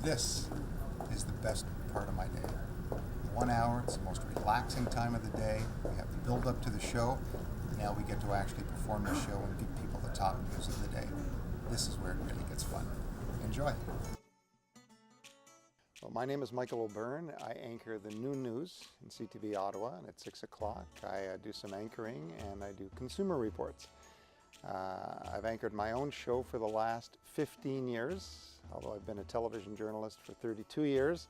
This is the best part of my day. 1 hour, it's the most relaxing time of the day. We have the build up to the show. Now we get to actually perform the show and give people the top news of the day. This is where it really gets fun. Enjoy. Well, my name is Michael O'Byrne. I anchor the noon news in CTV Ottawa, and at 6 o'clock I do some anchoring and I do consumer reports. I've anchored my own show for the last 15 years, although I've been a television journalist for 32 years,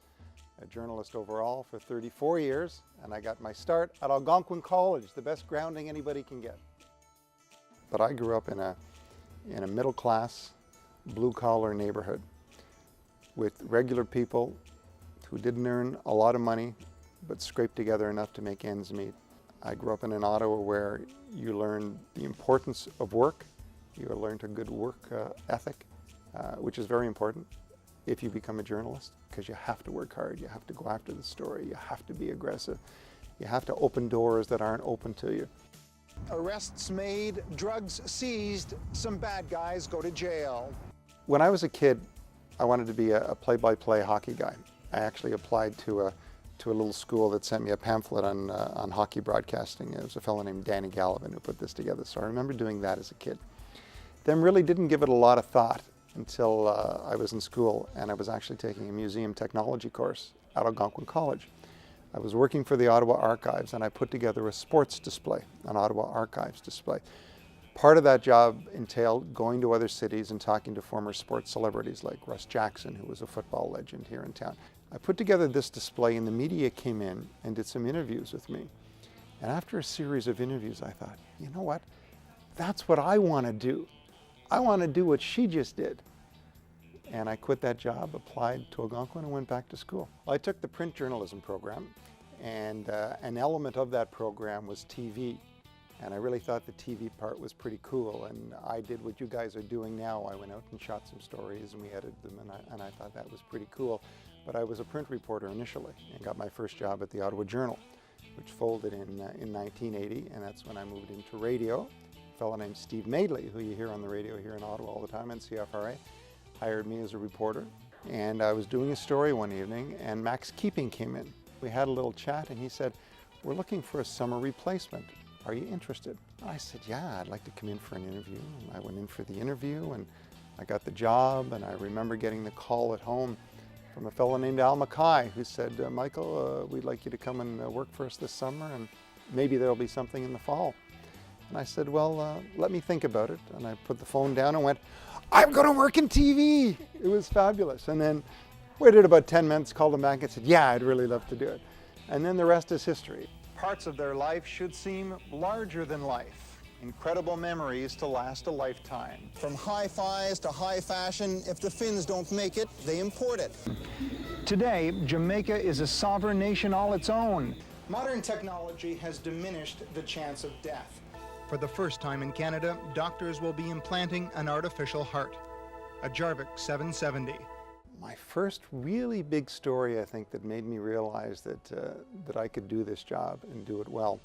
a journalist overall for 34 years, and I got my start at Algonquin College, the best grounding anybody can get. But I grew up in a middle-class, blue-collar neighborhood with regular people who didn't earn a lot of money but scraped together enough to make ends meet. I grew up in an Ottawa where you learned the importance of work. You learned a good work ethic, which is very important if you become a journalist, because you have to work hard, you have to go after the story, you have to be aggressive, you have to open doors that aren't open to you. Arrests made, drugs seized, some bad guys go to jail. When I was a kid, I wanted to be a play-by-play hockey guy. I actually applied to a little school that sent me a pamphlet on hockey broadcasting. It was a fellow named Danny Gallivan who put this together, so I remember doing that as a kid. Then really didn't give it a lot of thought until I was in school, and I was actually taking a museum technology course at Algonquin College. I was working for the Ottawa Archives, and I put together a sports display, an Ottawa Archives display. Part of that job entailed going to other cities and talking to former sports celebrities like Russ Jackson, who was a football legend here in town. I put together this display and the media came in and did some interviews with me. And after a series of interviews, I thought, you know what? That's what I want to do. I want to do what she just did. And I quit that job, applied to Algonquin, and went back to school. I took the print journalism program, and an element of that program was TV. And I really thought the TV part was pretty cool, and I did what you guys are doing now. I went out and shot some stories and we edited them, and I thought that was pretty cool. But I was a print reporter initially and got my first job at the Ottawa Journal, which folded in 1980, and that's when I moved into radio. A fellow named Steve Madeley, who you hear on the radio here in Ottawa all the time, NCFRA, hired me as a reporter. And I was doing a story one evening, and Max Keeping came in. We had a little chat, and he said, "We're looking for a summer replacement. Are you interested?" I said, "Yeah, I'd like to come in for an interview." And I went in for the interview, and I got the job, and I remember getting the call at home from a fellow named Al Mackay, who said, "Michael, we'd like you to come and work for us this summer, and maybe there'll be something in the fall." And I said, "Well, let me think about it." And I put the phone down and went, "I'm going to work in TV." It was fabulous. And then waited about 10 minutes, called him back and said, "Yeah, I'd really love to do it." And then the rest is history. Parts of their life should seem larger than life. Incredible memories to last a lifetime. From hi-fis to high fashion, if the Finns don't make it, they import it. Today, Jamaica is a sovereign nation all its own. Modern technology has diminished the chance of death. For the first time in Canada, doctors will be implanting an artificial heart, a Jarvik 770. My first really big story, I think, that made me realize that I could do this job and do it well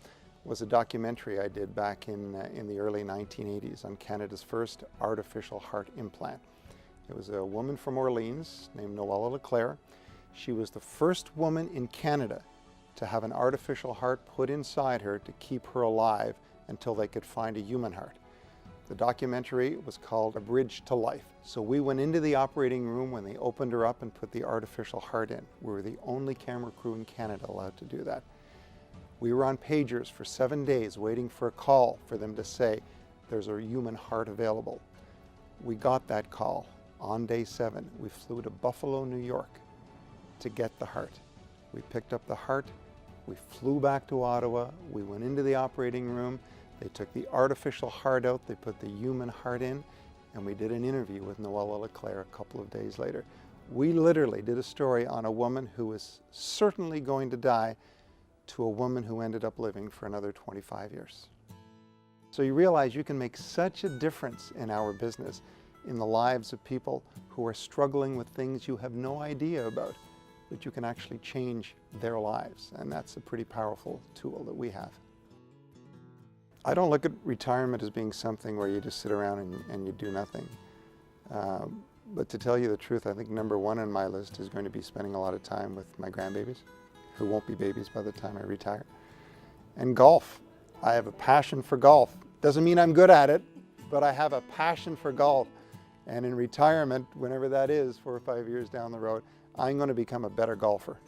was a documentary I did back in the early 1980s on Canada's first artificial heart implant. It was a woman from Orleans named Noella LeClaire. She was the first woman in Canada to have an artificial heart put inside her to keep her alive until they could find a human heart. The documentary was called A Bridge to Life. So we went into the operating room when they opened her up and put the artificial heart in. We were the only camera crew in Canada allowed to do that. We were on pagers for 7 days waiting for a call for them to say, "There's a human heart available." We got that call on day 7. We flew to Buffalo, New York to get the heart. We picked up the heart, we flew back to Ottawa, we went into the operating room, they took the artificial heart out, they put the human heart in, and we did an interview with Noella LeClaire a couple of days later. We literally did a story on a woman who was certainly going to die to a woman who ended up living for another 25 years. So you realize you can make such a difference in our business, in the lives of people who are struggling with things you have no idea about, but you can actually change their lives, and that's a pretty powerful tool that we have. I don't look at retirement as being something where you just sit around and you do nothing. But to tell you the truth, I think number one on my list is going to be spending a lot of time with my grandbabies, who won't be babies by the time I retire. And golf. I have a passion for golf. Doesn't mean I'm good at it, but I have a passion for golf. And in retirement, whenever that is, 4 or 5 years down the road, I'm going to become a better golfer.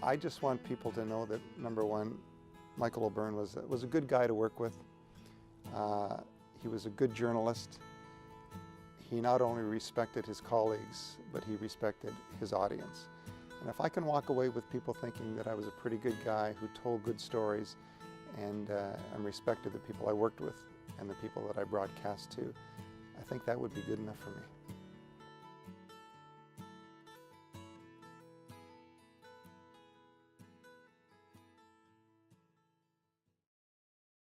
I just want people to know that, number one, Michael O'Byrne was a good guy to work with. He was a good journalist. He not only respected his colleagues, but he respected his audience. And if I can walk away with people thinking that I was a pretty good guy who told good stories and respected the people I worked with and the people that I broadcast to, I think that would be good enough for me.